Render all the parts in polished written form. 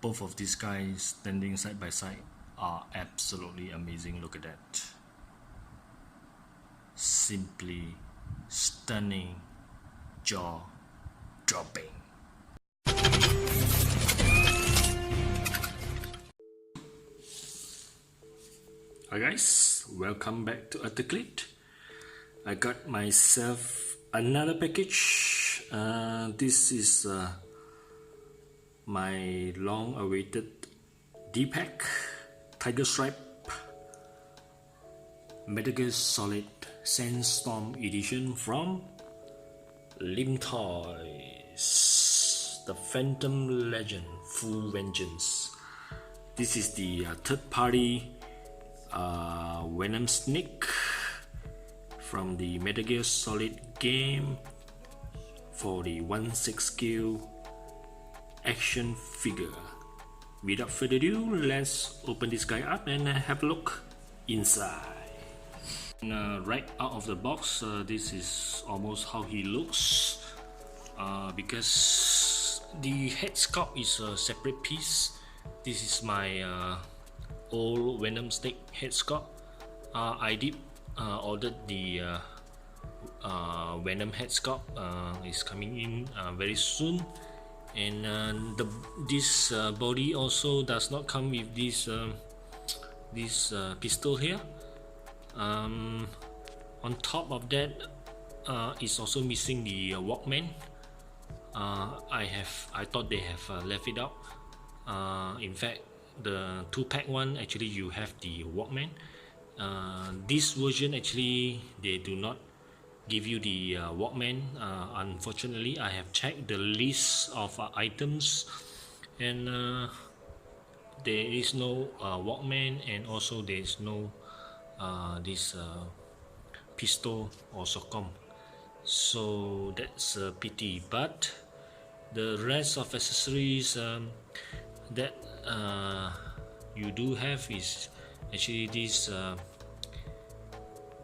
Both of these guys standing side by side are absolutely amazing. Look at that. Simply stunning, jaw dropping. Hi guys, welcome back to Articlate. I got myself another package. This is my long awaited D-Pack Tiger Stripe Metal Gear Solid Sandstorm Edition from Limtoys, the Phantom Legend Full Vengeance. This is the third party Venom Snake from the Metal Gear Solid game for the 1/6 scale action figure. Without further ado, let's open this guy up and have a look inside. Right out of the box, this is almost how he looks, because the head sculpt is a separate piece. This is my old Venom Snake head sculpt. I did ordered the Venom head sculpt. Is coming in very soon, and this body also does not come with this pistol here. On top of that, is also missing the Walkman. I thought they have left it out. In fact, the 2-pack one, actually you have the Walkman. This version, actually they do not give you the Walkman. Unfortunately, I have checked the list of items, and there is no Walkman, and also there is no this pistol or SOCOM, so that's a pity. But the rest of accessories that you do have is actually this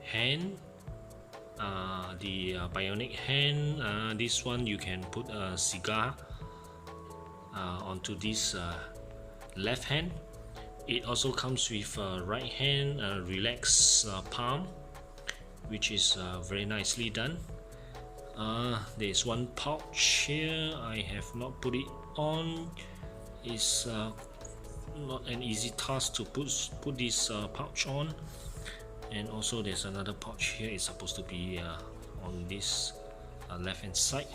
hand, the bionic hand. This one you can put a cigar onto this left hand. It also comes with right hand relax palm, which is very nicely done. There's one pouch here. I have not put it on. It's not an easy task to put this pouch on. And also there's another pouch here. It's supposed to be on this left hand side.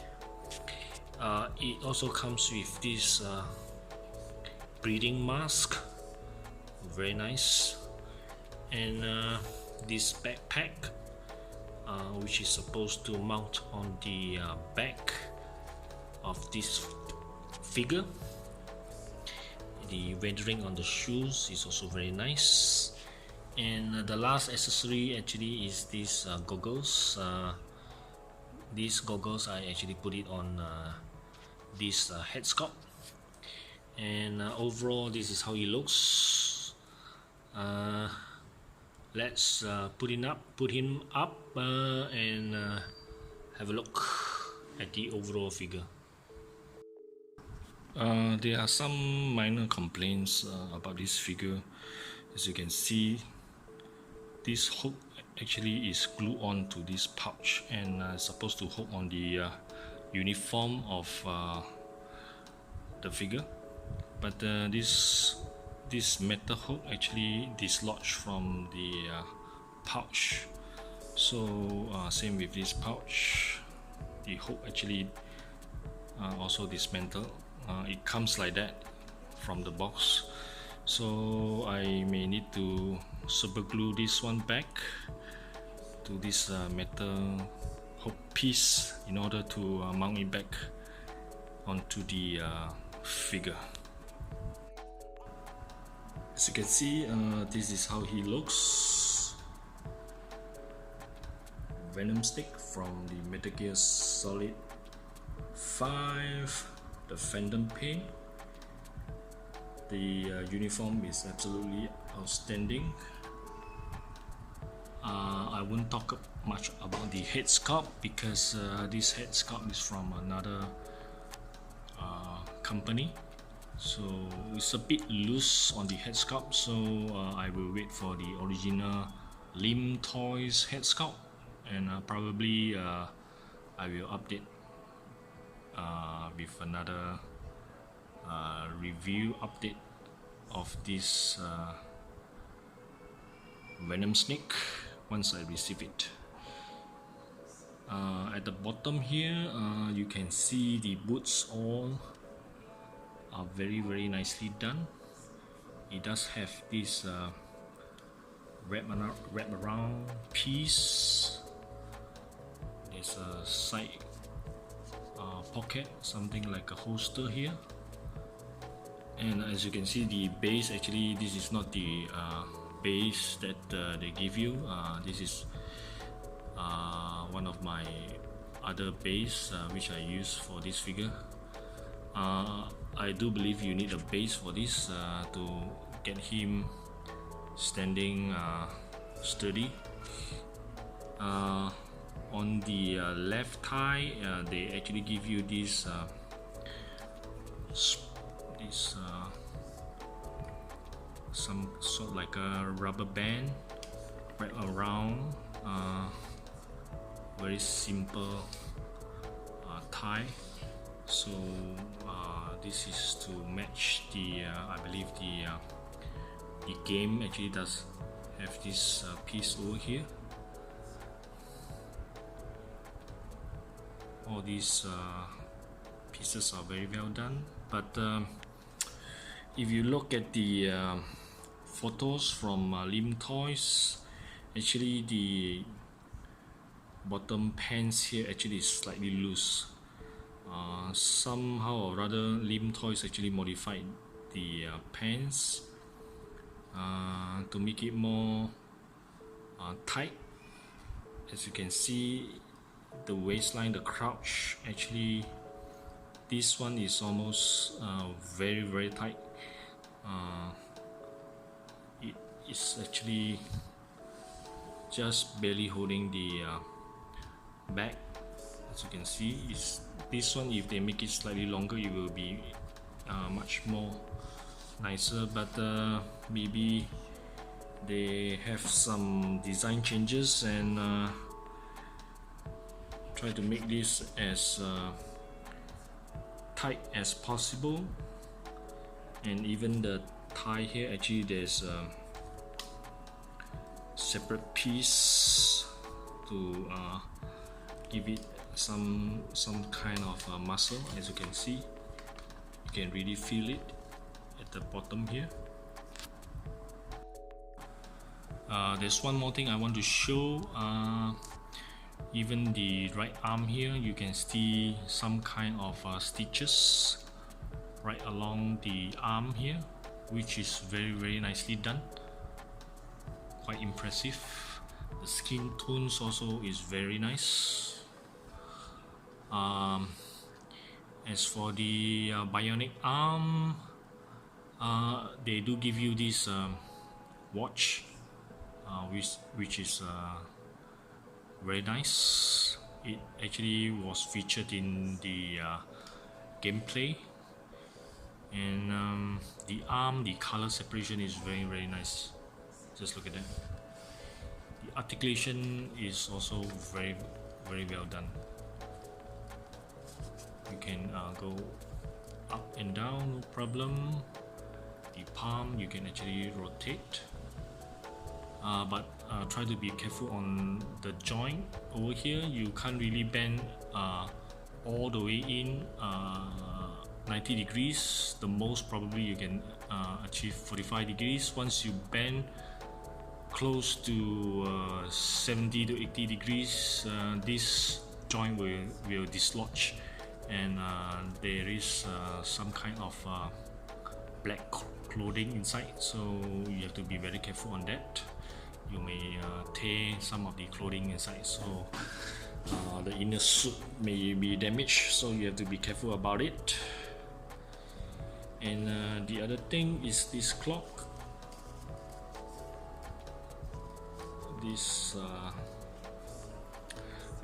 It also comes with this breathing mask, very nice, and this backpack, which is supposed to mount on the back of this figure. The rendering on the shoes is also very nice. And the last accessory actually is these goggles. These goggles, I actually put it on this head sculpt, and overall this is how he looks. Let's put him up and have a look at the overall figure. There are some minor complaints about this figure. As you can see, this hook actually is glued on to this pouch and supposed to hook on the uniform of the figure, but this metal hook actually dislodged from the pouch. So same with this pouch, the hook actually also dismantled. It comes like that from the box, so I may need to super glue this one back to this metal hook piece in order to mount it back onto the figure. As you can see, this is how he looks. Venom Snake from the Metal Gear Solid 5, the Phantom Pain. The uniform is absolutely outstanding. I won't talk much about the head sculpt because this head sculpt is from another company. So it's a bit loose on the head sculpt, so I will wait for the original Limtoys head sculpt, and probably I will update with another review update of this Venom Snake once I receive it. At the bottom here, you can see the boots all are very nicely done. It does have this wrap around piece. There's a side pocket, something like a holster here. And as you can see, the base, actually this is not the base that they give you. This is one of my other base which I use for this figure. I do believe you need a base for this to get him standing sturdy. On the left thigh, they actually give you this some sort of like a rubber band right around. Very simple tie. So this is to match the I believe the game actually does have this piece over here. All these pieces are very well done, but if you look at the photos from Limtoys, actually the bottom pants here actually is slightly loose. Somehow or rather, Limtoys actually modified the pants to make it more tight. As you can see, the waistline, the crouch, actually this one is almost very tight. It is actually just barely holding the back. As you can see, is this one, if they make it slightly longer, it will be much more nicer, but maybe they have some design changes and try to make this as tight as possible. And even the tie here, actually there's a separate piece to give it some kind of muscle. As you can see, you can really feel it at the bottom here. There's one more thing I want to show. Even the right arm here, you can see some kind of stitches right along the arm here, which is very nicely done, quite impressive. The skin tones also is very nice. As for the bionic arm, they do give you this watch, which is very nice. It actually was featured in the gameplay, and the arm, the color separation is very nice. Just look at that. The articulation is also very well done. You can go up and down, no problem. The palm you can actually rotate, but try to be careful on the joint over here. You can't really bend all the way in 90 degrees. The most probably you can achieve 45 degrees. Once you bend close to 70 to 80 degrees, this joint will dislodge, and there is some kind of black clothing inside, so you have to be very careful on that. You may tear some of the clothing inside, so the inner suit may be damaged, so you have to be careful about it. And the other thing is this clock. This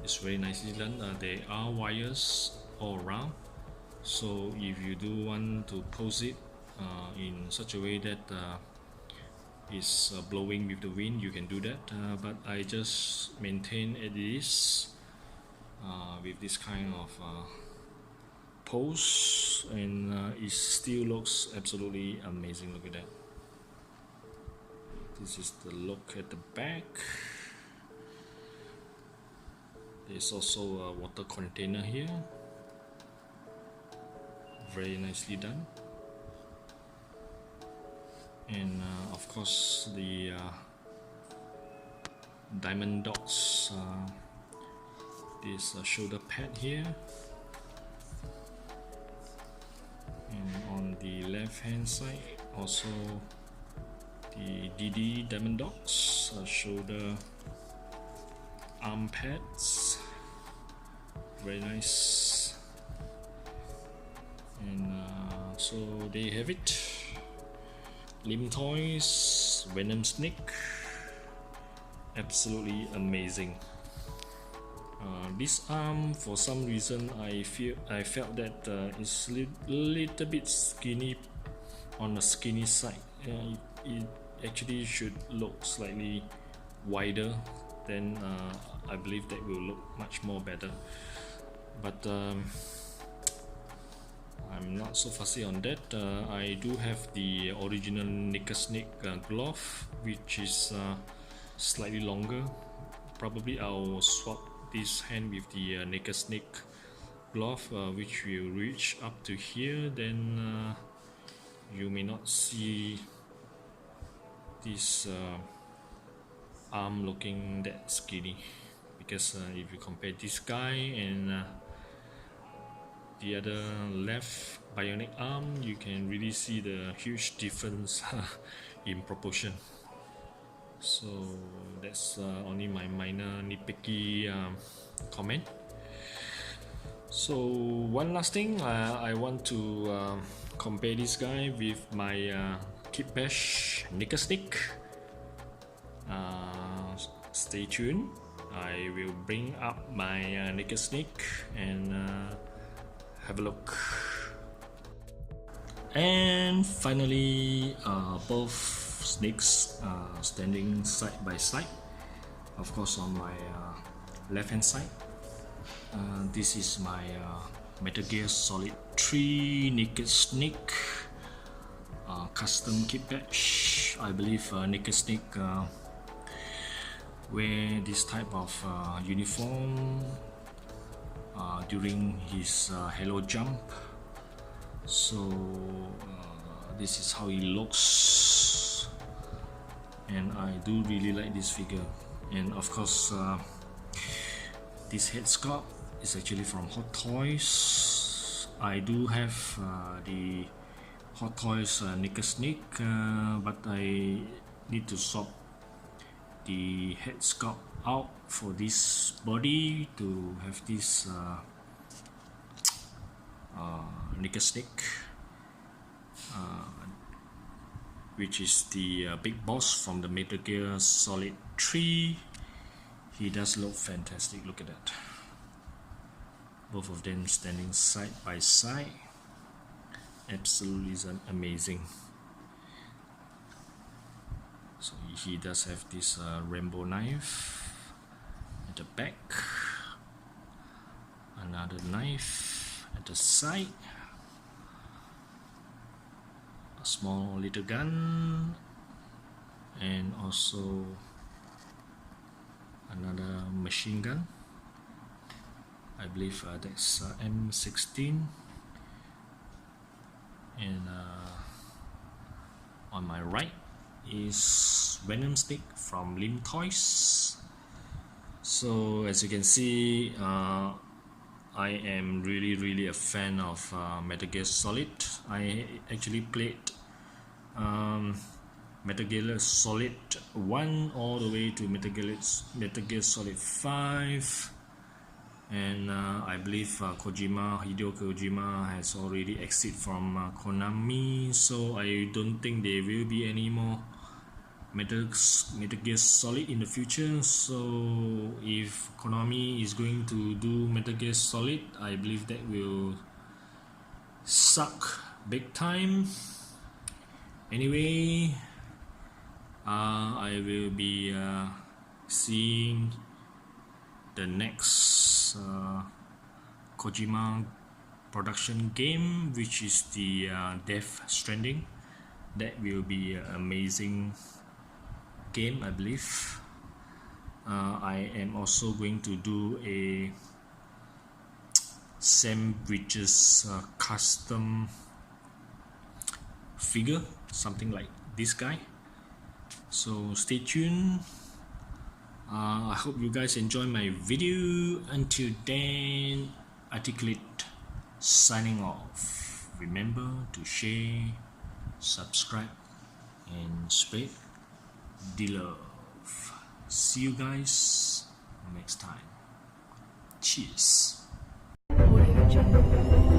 is very nicely done. There are wires all around, so if you do want to pose it in such a way that is blowing with the wind. You can do that, but I just maintain it is with this kind of pose, and it still looks absolutely amazing. Look at that. This is the look at the back. There's also a water container here, very nicely done. And of course the diamond dogs, this shoulder pad here, and on the left hand side also the DD diamond dogs shoulder arm pads, very nice. And so there you have it, Limtoys Venom Snake, absolutely amazing. This arm, for some reason I felt that it's a little bit skinny, on the skinny side. It actually should look slightly wider, then I believe that will look much more better, but I'm not so fussy on that. I do have the original Naked Snake glove, which is slightly longer. Probably I'll swap this hand with the Naked Snake glove, which will reach up to here. Then you may not see this arm looking that skinny, because if you compare this guy and the other left bionic arm, you can really see the huge difference in proportion. So that's only my minor nitpicky comment. So one last thing, I want to compare this guy with my Kit Bash Naked Snake. Stay tuned, I will bring up my Naked Snake and have a look. And finally, both snakes standing side by side, of course on my left hand side. This is my Metal Gear Solid 3 Naked Snake custom kit batch. I believe Naked Snake wear this type of uniform during his Halo jump. So this is how he looks, and I do really like this figure. And of course this head sculpt is actually from Hot Toys. I do have the Hot Toys Naked Snake, but I need to swap the head sculpt out for this body to have this Naked Snake, which is the big boss from the Metal Gear Solid 3. He does look fantastic, look at that. Both of them standing side by side, absolutely amazing. So he does have this rainbow knife at the back, another knife at the side, a small little gun, and also another machine gun. I believe that's M16. And on my right is Venom Snake from Limtoys. So as you can see, I am really a fan of Metal Gear Solid. I actually played Metal Gear Solid 1 all the way to Metal Gear Solid 5, and I believe Hideo Kojima has already exited from Konami, so I don't think there will be any more Metal Gear Solid in the future. So if Konami is going to do Metal Gear Solid, I believe that will suck big time. Anyway, I will be seeing the next Kojima production game, which is the Death Stranding. That will be an amazing game, I believe. I am also going to do a sandwiches custom figure, something like this guy. So stay tuned. I hope you guys enjoy my video. Until then, Articulate signing off. Remember to share, subscribe, and spread the love. See you guys next time. Cheers. Audio Jungle.